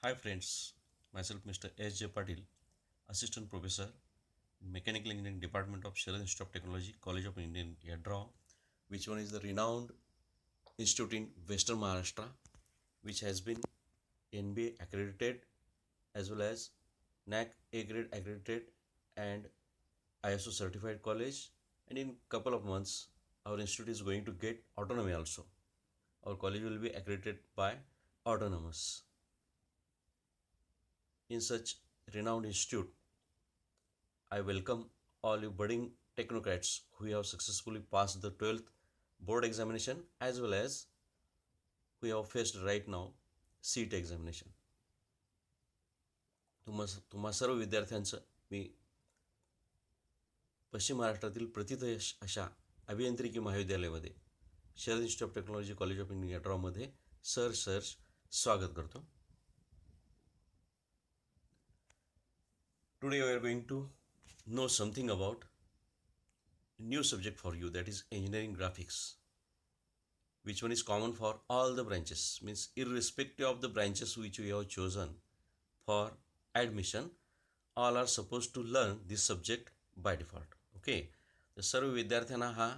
Hi friends, myself Mr. S. J. Patil, Assistant Professor, Mechanical Engineering Department of Sharad Institute of Technology, College of Indian Yadra, which one is the renowned institute in Western Maharashtra, which has been NBA accredited as well as NAC A grade accredited and ISO certified college. And in couple of months, our institute is going to get autonomy also. Our college will be accredited by autonomous. In such renowned institute, I welcome all you budding technocrats who have successfully passed the 12th board examination as well as who have faced right now CET examination. तुम्हा सर्व विद्यार्थ्यांचं मी पश्चिम महाराष्ट्रातील प्रथित अशा अभियांत्रिकी महाविद्यालयामध्ये Sharad institute of technology college of India यड्रावमध्ये सहर्ष स्वागत करतो. Today we are going to know something about a new subject for you, that is engineering graphics, which one is common for all the branches, means irrespective of the branches which we have chosen for admission, all are supposed to learn this subject by default. Okay, तर सर्व विद्यार्थ्यांना हा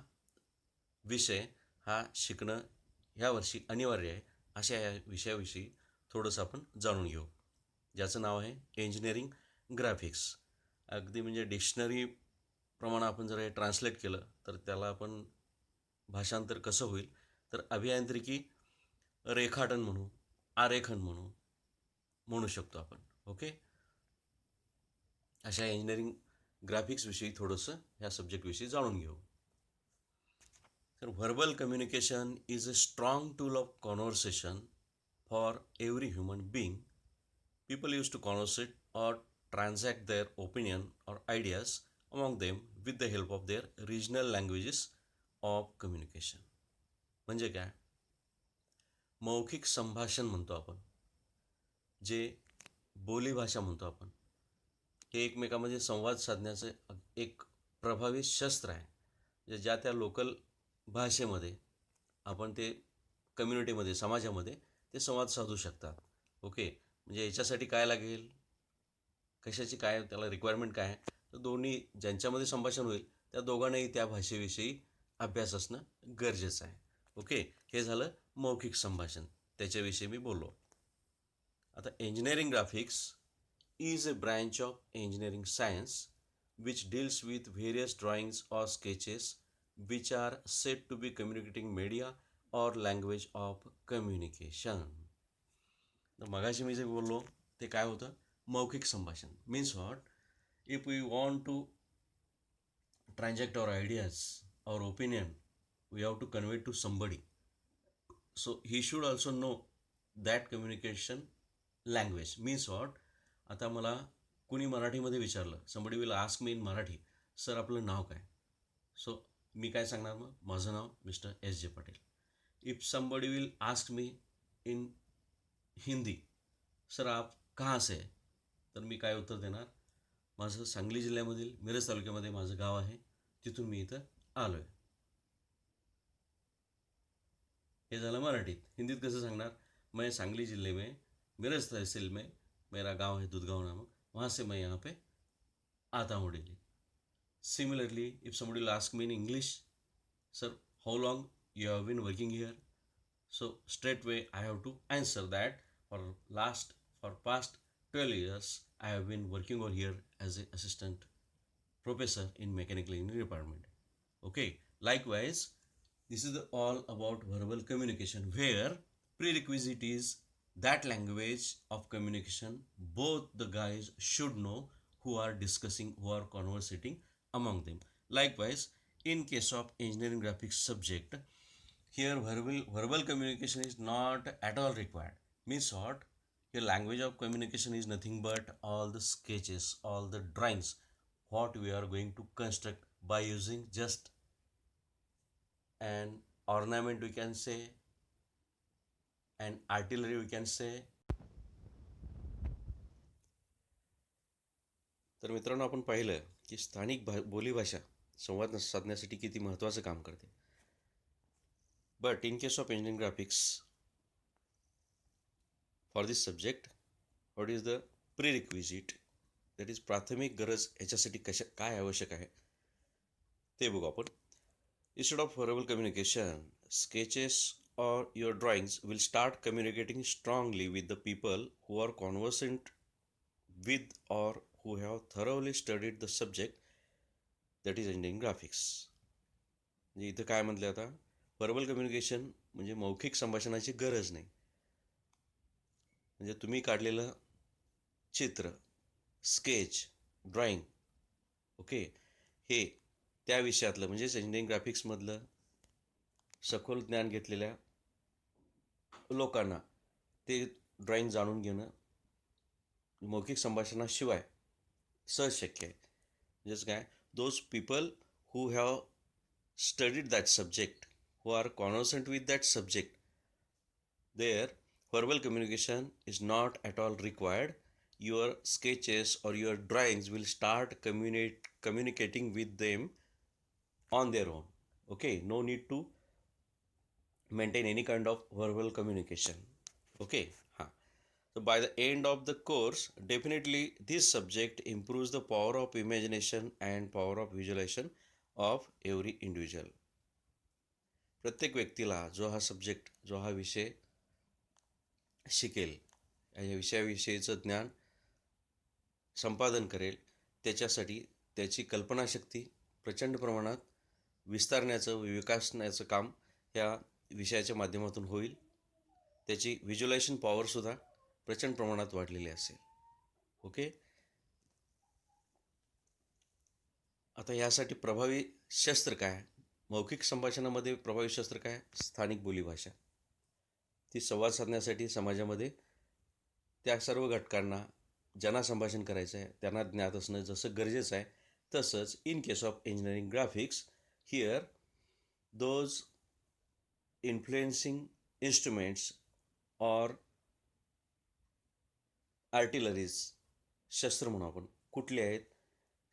विषय हा शिकणं ह्या वर्षी अनिवार्य आहे. अशा या विषयाविषयी थोडंसं आपण जाणून घेऊ, ज्याचं नाव आहे इंजिनिअरिंग ग्राफिक्स. अगदी म्हणजे डिक्शनरी प्रमाणे आपण जर हे ट्रान्सलेट केलं तर त्याला आपण भाषांतर कसं होईल, तर अभियांत्रिकी रेखाटन म्हणू, आरेखन म्हणू शकतो आपण. ओके, अशा इंजिनिअरिंग ग्राफिक्सविषयी थोडंसं ह्या सब्जेक्टविषयी जाणून घेऊ. तर verbal communication is a strong tool of conversation for every human being. People used to conversate or transact their opinion or ideas among them with the help of their regional languages of communication. म्हणजे काय, मौखिक संभाषण म्हणतो आपण, जे बोलीभाषा म्हणतो आपण, हे एकमेकांमध्ये संवाद साधण्याचं एक प्रभावी शस्त्र आहे. जे ज्या त्या लोकल भाषेमध्ये आपण ते कम्युनिटीमध्ये समाजामध्ये ते संवाद साधू शकतात. ओके, म्हणजे याच्यासाठी काय लागेल, कशाची काय त्याला रिक्वायरमेंट काय आहे, तर दोन्ही ज्यांच्यामध्ये संभाषण होईल त्या दोघांनाही त्या भाषेविषयी अभ्यास असणं गरजेचं आहे. ओके, हे झालं मौखिक संभाषण, त्याच्याविषयी मी बोललो. आता engineering graphics is a branch of engineering science which deals with various drawings or sketches which are said to be communicating media or language of communication. तर मगाशी मी जे बोललो ते काय होतं, मौखिक संभाषण. Means what, if we want to transact our ideas, our opinion, we have to convey to somebody, so he should also know that communication language. Means what, आता मला कुणी मराठीमध्ये विचारलं, somebody will ask me in Marathi, sir आपलं नाव काय, so मी काय सांगणार, मग माझं नाव मिस्टर एस जे Patil. If somebody will ask me in Hindi, sir आप कहाँ से है, तर मी काय उत्तर देणार, माझं सांगली जिल्ह्यामधील मिरज तालुक्यामध्ये माझं गाव आहे, तिथून मी इथं आलो आहे. हे झालं मराठीत. हिंदीत कसं सांगणार, मैं सांगली जिले में मिरज तहसील में मेरा गांव है दुधगांव नामक, वहाँ से मैं यहाँ पे आता हूँ daily. Similarly if somebody will ask me in English, sir how long you have been working here, so straightway I have to answer that for past 12 years I have been working over here as an assistant professor in mechanical engineering department. Okay, likewise this is all about verbal communication, where prerequisite is that language of communication both the guys should know who are discussing, who are conversating among them. Likewise, in case of engineering graphics subject, here verbal communication is not at all required. Means what, your language of communication is nothing but all the sketches, all the drawings what we are going to construct by using just an ornament, we can say, an artillery, we can say. तर मित्रांनो, आपण पाहिलं की स्थानिक बोलीभाषा संवाद साधण्यासाठी किती महत्त्वाचं काम करते. But in case of engineering graphics, for this subject what is the prerequisite, that is प्राथमिक गरज ह्याच्यासाठी काय आवश्यक आहे ते बघू आपण. Instead of verbal communication, sketches or your drawings will start communicating strongly with the people who are conversant with or who have thoroughly studied the subject, that is engineering graphics. म्हणजे इथं काय म्हटलं आता, व्हर्बल कम्युनिकेशन म्हणजे मौखिक संभाषणाची गरज नाही. म्हणजे तुम्ही काढलेलं चित्र, स्केच, ड्रॉइंग, ओके, हे त्या विषयातलं म्हणजेच इंजिनिअरिंग ग्राफिक्समधलं सखोल ज्ञान घेतलेल्या लोकांना ते ड्रॉइंग जाणून घेणं मौखिक संभाषणाशिवाय सहज शक्य आहे. म्हणजेच काय, those people who have studied that subject, who are conversant with that subject, their verbal communication is not at all required. Your sketches or your drawings will start communicating with them on their own. Okay, no need to maintain any kind of verbal communication. Okay, so by the end of the course, definitely this subject improves the power of imagination and power of visualization of every individual. प्रत्येक व्यक्तीला जो हा subject, जो हा विषय शिकेल, या विषयाविषयीचं ज्ञान संपादन करेल, त्याच्यासाठी त्याची कल्पनाशक्ती प्रचंड प्रमाणात विस्तारण्याचं, विकासण्याचं काम ह्या विषयाच्या माध्यमातून होईल. त्याची व्हिज्युअलायझेशन पॉवरसुद्धा प्रचंड प्रमाणात वाढलेली असेल. ओके, आता यासाठी प्रभावी शस्त्र काय, मौखिक संभाषणामध्ये प्रभावी शस्त्र काय, स्थानिक बोलीभाषा. ती संवाद साधण्यासाठी समाजामध्ये त्या सर्व घटकांना ज्यांना संभाषण करायचं आहे त्यांना ज्ञात असणं जसं गरजेचं आहे, तसंच in case of engineering graphics, here those influencing instruments or artilleries, शस्त्र म्हणून आपण, कुठले आहेत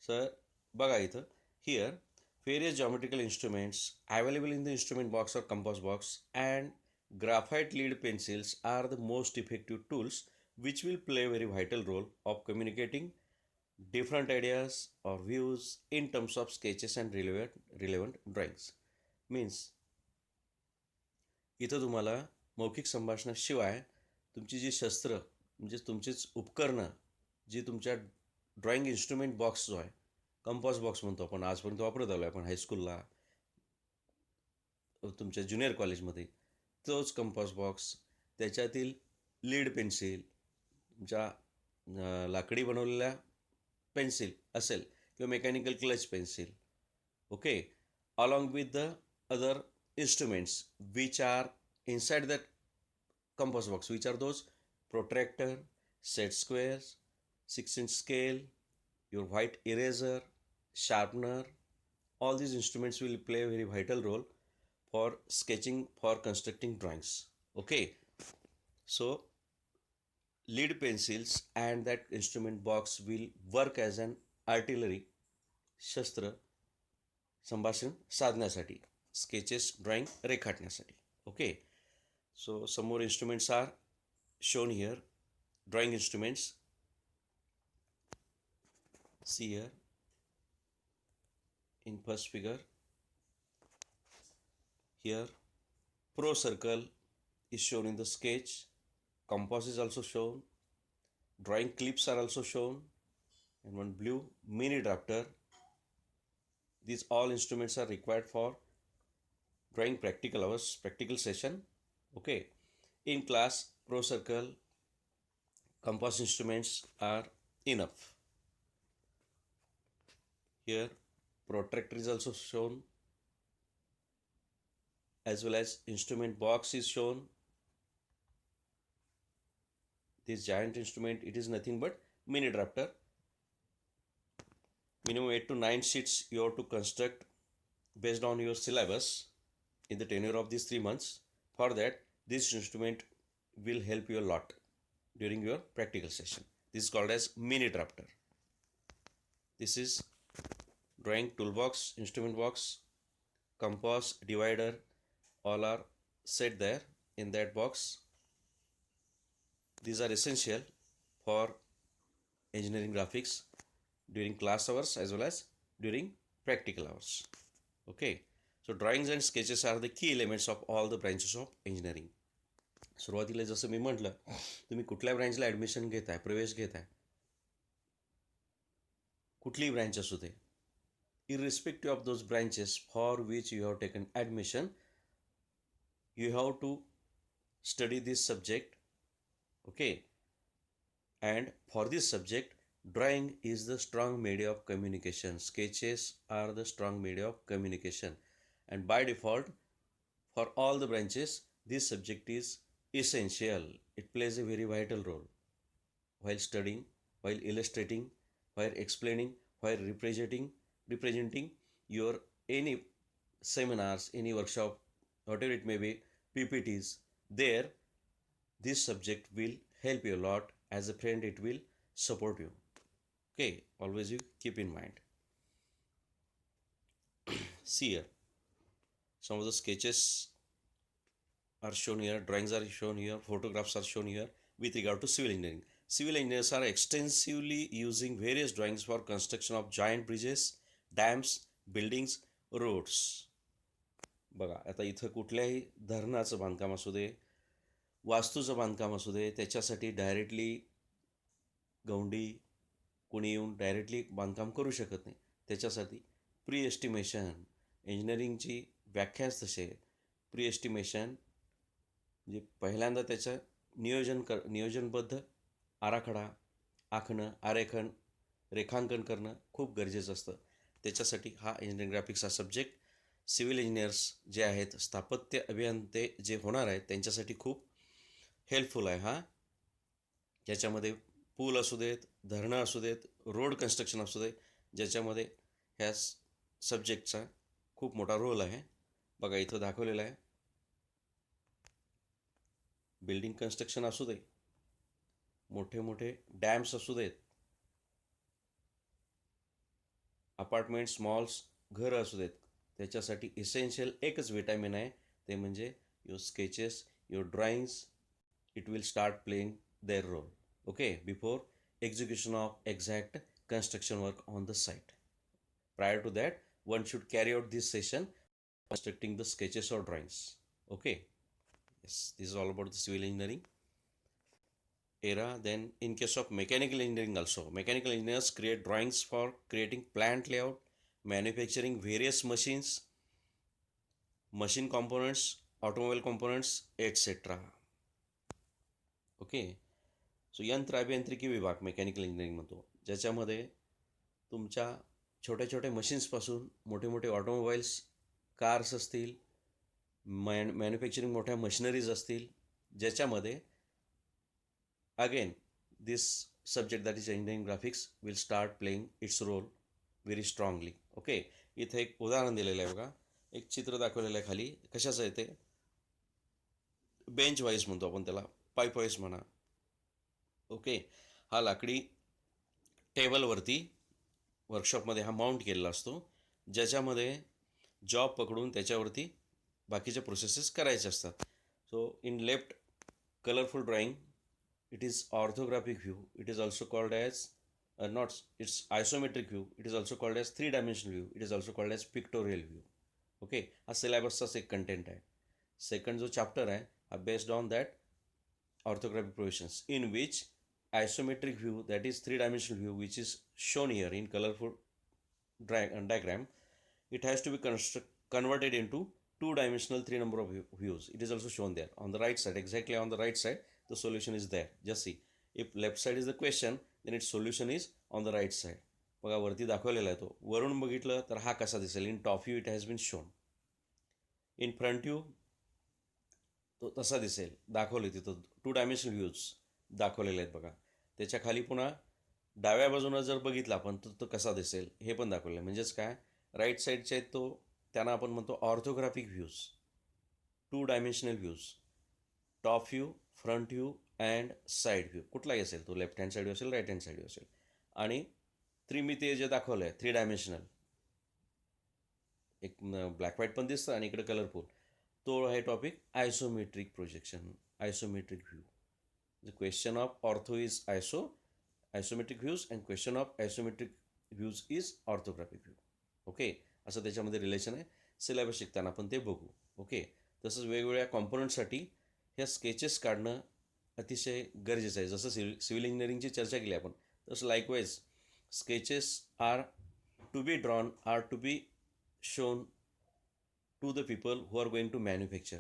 सर, बघा इथं, here various geometrical instruments available in the instrument box or compass box and graphite lead pencils are the most effective tools which will play a very vital role of communicating different ideas or views in terms of sketches and relevant drawings. Means इथं तुम्हाला मौखिक संभाषणाशिवाय तुमची जी शस्त्र म्हणजे तुमचीच उपकरणं, जी तुमच्या drawing instrument box जो आहे, कंपॉस बॉक्स म्हणतो आपण, आजपर्यंत वापरत आलो आहे आपण हायस्कूलला, तुमच्या ज्युनियर कॉलेजमध्ये, तोच कंपॉस बॉक्स, त्याच्यातील लीड पेन्सिल, तुमच्या लाकडी बनवलेल्या पेन्सिल असेल किंवा mechanical clutch pencil, okay, along with the other instruments which are inside that compass box, which are those protractor, set squares, 6-inch scale, your white eraser, sharpener. All these instruments will play a very vital role for sketching, for constructing drawings. Okay, so lead pencils and that instrument box will work as an artillery, शस्त्र संभाषण साधण्यासाठी, sketches, drawing रेखाटण्यासाठी. Okay, so some more instruments are shown here, drawing instruments. See here in first figure, here pro circle is shown in the sketch, compass is also shown, drawing clips are also shown, and one blue mini drafter. These all instruments are required for drawing practical hours, practical session. Okay, in class pro circle, compass instruments are enough. Here protractor is also shown, as well as instrument box is shown. This giant instrument, it is nothing but mini drafter. Minimum 8 to 9 sheets you have to construct based on your syllabus in the tenure of these 3 months. For that, this instrument will help you a lot during your practical session. This is called as mini drafter. This is drawing toolbox, instrument box, compass, divider, all are set there in that box. These are essential for engineering graphics during class hours as well as during practical hours. Okay, so drawings and sketches are the key elements of all the branches of engineering. सुरुवातीला जसं मी म्हटलं, तुम्ही कुठल्या ब्रँचला admission घेताय, प्रवेश घेताय, कुठलीही branch असू दे, irrespective of those branches for which you have taken admission, you have to study this subject. Okay, and for this subject, drawing is the strong media of communication, sketches are the strong media of communication, and by default for all the branches this subject is essential. It plays a very vital role while studying, while illustrating, while explaining, while representing your any seminars, any workshop, whatever it may be, PPTs. There, this subject will help you a lot. As a friend, it will support you. Okay, always you keep in mind. See here, some of the sketches are shown here, drawings are shown here, photographs are shown here with regard to civil engineering. Civil engineers are extensively using various drawings for construction of giant bridges, dams, buildings, roads. बघा आता इथं कुठल्याही धरणाचं बांधकाम असू दे, वास्तूचं बांधकाम असू दे, त्याच्यासाठी डायरेक्टली गौंडी कोणी येऊन डायरेक्टली बांधकाम करू शकत नाही. त्याच्यासाठी प्री एस्टिमेशन, इंजिनिअरिंगची व्याख्याच तसे प्री एस्टिमेशन म्हणजे पहिल्यांदा त्याचं नियोजनबद्ध आराखडा आखणं, आरेखन, रेखांकन करणं खूप गरजेचं असतं. त्याच्यासाठी हा इंजिनिअरिंग ग्राफिक्स हा सब्जेक्ट सिव्हिल इंजिनियर्स जे आहेत, स्थापत्य अभियंते जे होणार आहेत त्यांच्यासाठी खूप हेल्पफुल आहे हा. ज्याच्यामध्ये पूल असू देत, धरणं असू देत, रोड कन्स्ट्रक्शन असू दे, ज्याच्यामध्ये ह्या सब्जेक्टचा खूप मोठा रोल आहे. बघा इथं दाखवलेला आहे. बिल्डिंग कन्स्ट्रक्शन असू दे, मोठे मोठे डॅम्स असू देत, अपार्टमेंट्स, मॉल्स, घरं असू देत, त्याच्यासाठी इसेन्शियल एकच विटॅमिन आहे, ते म्हणजे your sketches, your drawings. It will start playing their role. Okay, before execution of exact construction work on the site. Prior to that, one should carry out this session constructing the sketches or drawings. Okay, yes, this is all about the civil engineering era. Then in case of mechanical engineering also, mechanical engineers create drawings for creating plant layout, manufacturing various machines, machine components, automobile components, etc. Okay, so यंत्र अभियांत्रिकी विभाग mechanical engineering म्हणतो, ज्याच्यामध्ये तुमच्या छोट्या छोट्या मशीन्सपासून मोठे मोठे ऑटोमोबाईल्स, कार्स असतील, मॅन्युफॅक्चरिंग मोठ्या मशिनरीज असतील, ज्याच्यामध्ये again this subject that is engineering graphics will start playing its role very strongly. Okay, इथे एक उदाहरण दिलेलं आहे बघा, एक चित्र दाखवलेलं आहे खाली. कशाचं आहे ते? बेंच वाईज म्हणतो आपण त्याला, पाईप वाईज म्हणा. ओके, हा लाकडी टेबलवरती वर्कशॉपमध्ये हा माउंट केलेला असतो, ज्याच्यामध्ये जॉब पकडून त्याच्यावरती बाकीच्या प्रोसेसेस करायचे असतात. So in left colourful drawing, it is orthographic view, it is also called as not it's isometric view, it is also called as 3 dimensional view, it is also called as pictorial view. Okay, हा सिलेबसचाच एक content आहे. Second जो chapter आहे हा based on that orthographic provisions, in which isometric view, that is 3-dimensional view, which is shown here in colorful diagram, it has to be converted into 2-dimensional 3 number of views. It is also shown there on the right side, exactly on the right side the solution is there. Just see, if left side is the question, then its solution is on the right side. बघा वरती दाखवलेला आहे तो. वरून बघितलं तर हा कसा दिसेल? In top view it has been shown, in front view तो तसा दिसेल, दाखवले तिथं 2-dimensional व्ह्यूज दाखवलेले आहेत बघा. त्याच्या खाली पुन्हा डाव्या बाजूनं जर बघितला आपण तर तो कसा दिसेल हे पण दाखवलं आहे. म्हणजेच काय, राईट साईडचे आहेत तो त्यांना आपण म्हणतो orthographic views, 2-dimensional views, top view, front view and side view. कुठलाही असेल तो, लेफ्ट हँड साईड असेल, राईट हँड साईड असेल. आणि त्रिमितीय जे दाखवलं आहे 3-dimensional, एक ब्लॅक व्हाईट पण दिसतं आणि इकडे कलरफुल, तो आहे topic isometric projection, isometric view. The question of ortho is isometric views and question of isometric views is orthographic view. Okay, असं त्याच्यामध्ये रिलेशन आहे. सिलेबस शिकताना आपण ते बघू. ओके, तसंच वेगवेगळ्या कॉम्पोनंटसाठी ह्या स्केचेस काढणं अतिशय गरजेचं आहे. जसं सिव्हिल इंजिनिअरिंगची चर्चा केली आपण, तसं likewise sketches are to be drawn, are to be shown to the people who are going to manufacture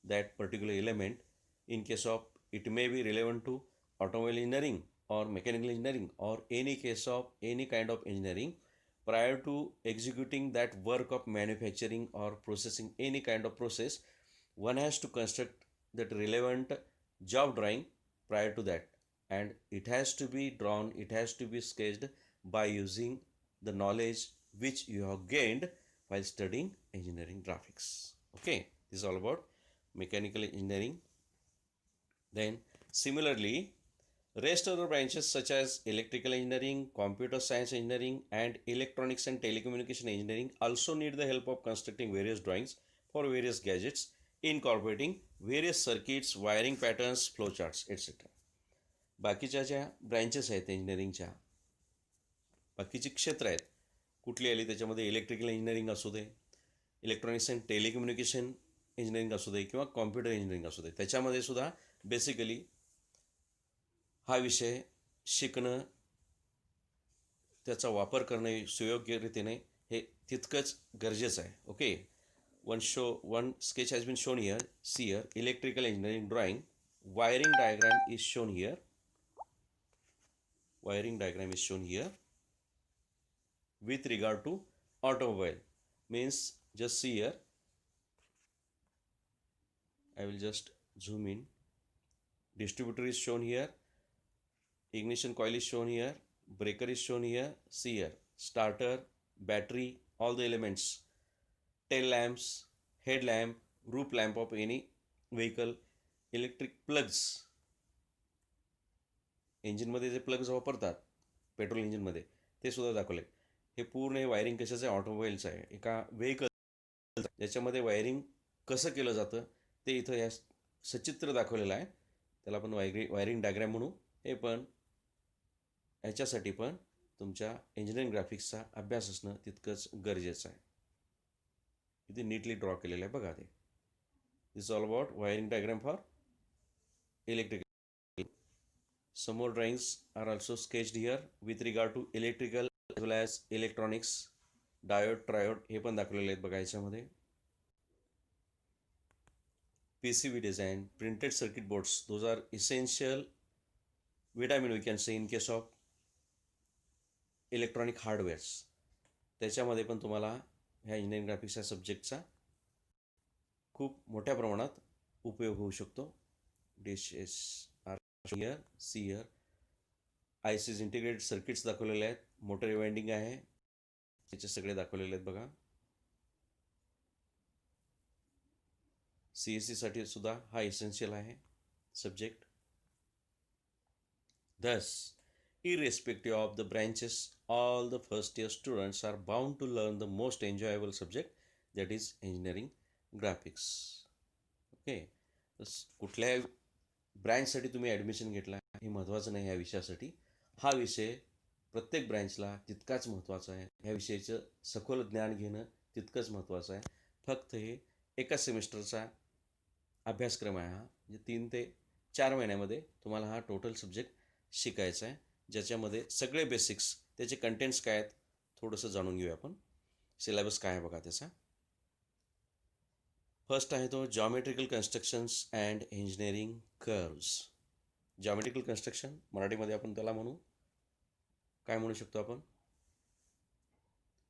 that particular element. In case of, it may be relevant to automobile engineering or mechanical engineering or any case of any kind of engineering. Prior to executing that work of manufacturing or processing any kind of process, one has to construct that relevant job drawing prior to that, and it has to be drawn, it has to be sketched by using the knowledge which you have gained while studying engineering graphics. Okay, this is all about mechanical engineering. Then similarly, rest of the branches such as electrical engineering, computer science engineering, and electronics and telecommunication engineering also need the help of constructing various drawings for various gadgets, incorporating various circuits, wiring patterns, flowcharts, etc. बाकीच्या ज्या branches आहेत इंजिनिअरिंगच्या, बाकीची क्षेत्र आहेत कुठली आली त्याच्यामध्ये, इलेक्ट्रिकल इंजिनिअरिंग असू दे, इलेक्ट्रॉनिक्स अँड टेलिकम्युनिकेशन इंजिनिअरिंग असू दे किंवा कॉम्प्युटर इंजिनिअरिंग असू दे, त्याच्यामध्ये सुद्धा बेसिकली हा विषय शिकणं, त्याचा वापर करणं सुयोग्य रीतीने हे तितकंच गरजेचं आहे. Okay, one sketch has been shown here. See here, electrical engineering drawing, wiring diagram is shown here. Wiring diagram is shown here with regard to automobile. Means just see here, I will just zoom in. Distributor is shown here, ignition coil is shown here, breaker is shown here. See here, starter, battery, all the elements, tail lamps, headlamp, roof lamp of any vehicle, electric plugs, इंजिनमध्ये जे plugs वापरतात petrol इंजिनमध्ये ते सुद्धा दाखवले. हे पूर्ण हे वायरिंग कशाचं आहे, ऑटोमोबाईलचं आहे. एका व्हेकल ज्याच्यामध्ये वायरिंग कसं केलं जातं ते इथं या सचित्र दाखवलेलं आहे. त्याला आपण वायरिंग डायग्रॅम म्हणू. हे पण ह्याच्यासाठी पण तुमच्या इंजिनिअरिंग ग्राफिक्सचा अभ्यास असणं तितकंच गरजेचं आहे. किती नीटली ड्रॉ केलेलं आहे बघा ते. This all about wiring diagram for electrical. Some more drawings are also sketched here with regard to electrical as well as electronics, diode, triode हे पण दाखवलेले आहेत बघा याच्यामध्ये. PCB design, printed circuit boards, those are essential vitamin we can say in case of electronic hardwares. त्याच्यामध्ये पण तुम्हाला ह्या इंजिनिअरिंग ग्राफिक्स या सब्जेक्टचा खूप मोठ्या प्रमाणात उपयोग होऊ शकतो. Dishes are here, see here, ICs integrated circuits दाखवलेले आहेत, मोटर वाइंडिंग आहे, त्याचे सगळे दाखवलेले आहेत बघा. CSC साठी सुद्धा हा इसेन्शियल आहे subject. Thus, irrespective of the branches, all the first year students are bound to learn the most enjoyable subject, that is engineering graphics. Okay, कुठल्या ब्रँचसाठी तुम्ही ॲडमिशन घेतला हे महत्त्वाचं नाही. ह्या विषयासाठी हा विषय प्रत्येक ब्रँचला तितकाच महत्त्वाचा आहे. ह्या विषयाचं सखोल ज्ञान घेणं तितकंच महत्त्वाचं आहे. फक्त हे एका सेमिस्टरचा अभ्यासक्रम आहे. हा म्हणजे 3 ते 4 महिन्यामध्ये तुम्हाला हा टोटल सब्जेक्ट शिकायचा आहे, ज्याच्यामध्ये सगळे बेसिक्स, त्याचे कंटेंट्स काय आहेत थोडंसं जाणून घेऊया आपण. सिलेबस काय आहे बघा त्याचा. फर्स्ट आहे तो geometrical constructions and engineering curves. Geometrical construction मराठीमध्ये आपण त्याला म्हणू, काय म्हणू शकतो आपण,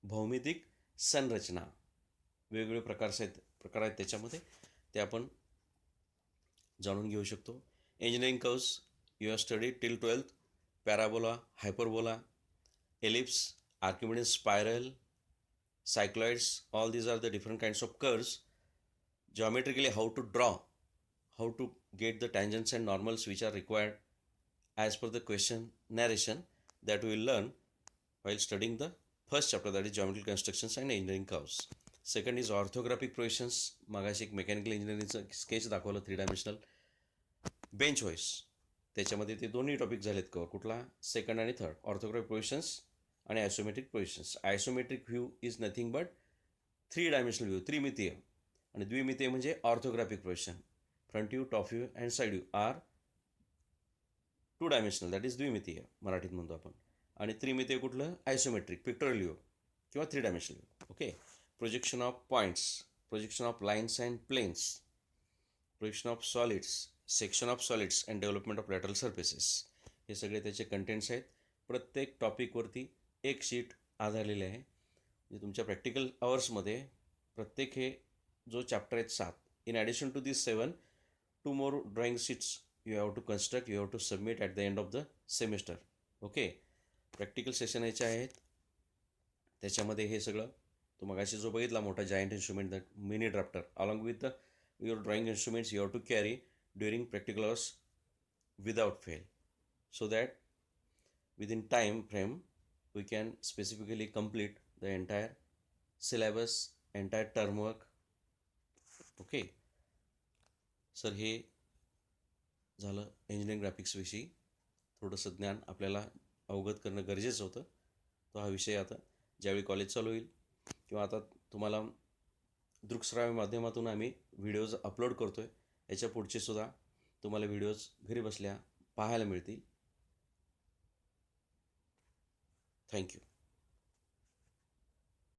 भौमितिक संरचना. वेगवेगळे प्रकार आहेत त्याच्यामध्ये, ते आपण जाणून घेऊ शकतो. Engineering curves you have studied till 12th, parabola, hyperbola, ellipse, Archimedes spiral, cycloids, all these are the different kinds of curves. Geometrically how to draw, how to get the tangents and normals which are required as per the question narration, that we will learn while studying the first chapter, that is geometrical constructions and engineering curves. Second is orthographic projections. मागाशी एक mechanical इंजिनिअरिंगचं sketch दाखवलं 3 dimensional. Bench voice, त्याच्यामध्ये ते दोन्ही topic झालेत cover. कुठला? Second आणि third. Orthographic positions आणि isometric positions. Isometric view is nothing but 3 dimensional view, त्रिमितीय. आणि द्विमितीय म्हणजे orthographic position. Front view, top view and side view are 2 dimensional, that is द्विमितीय मराठीत म्हणतो आपण. आणि त्रिमितीय कुठलं? आयसोमेट्रिक, पिक्टोरियल व्ह्यू किंवा 3 dimensional view. Okay. Projection of points, projection of lines and planes, projection of solids, section of solids and development of lateral surfaces, हे सगळे त्याचे कंटेंट्स आहेत. प्रत्येक टॉपिकवरती एक शीट आधारलेली आहे. म्हणजे तुमच्या प्रॅक्टिकल अवर्समध्ये प्रत्येक हे जो चॅप्टर आहेत 7, in addition to this 7, 2 more drawing sheets you have to construct, you have to submit at the end of the semester. Okay. Practical session याचे आहेत. त्याच्यामध्ये हे सगळं तो मगाशी जो बघितला मोठा giant instrument, the mini drafter, along with the your drawing instruments you have to carry during practical hours without fail, so that within time frame we can specifically complete the entire syllabus, entire term work. Okay sir, हे झालं engineering ग्राफिक्सविषयी थोडंसं ज्ञान आपल्याला अवगत करणं गरजेचं होतं. तो हा विषय आता ज्यावेळी कॉलेज चालू होईल किंवा आता तुम्हाला दृकश्राव्य माध्यमातून आम्ही व्हिडिओज अपलोड करतो आहे, याच्या पुढचे सुद्धा तुम्हाला व्हिडिओज घरी बसल्या पाहायला मिळतील. थँक्यू.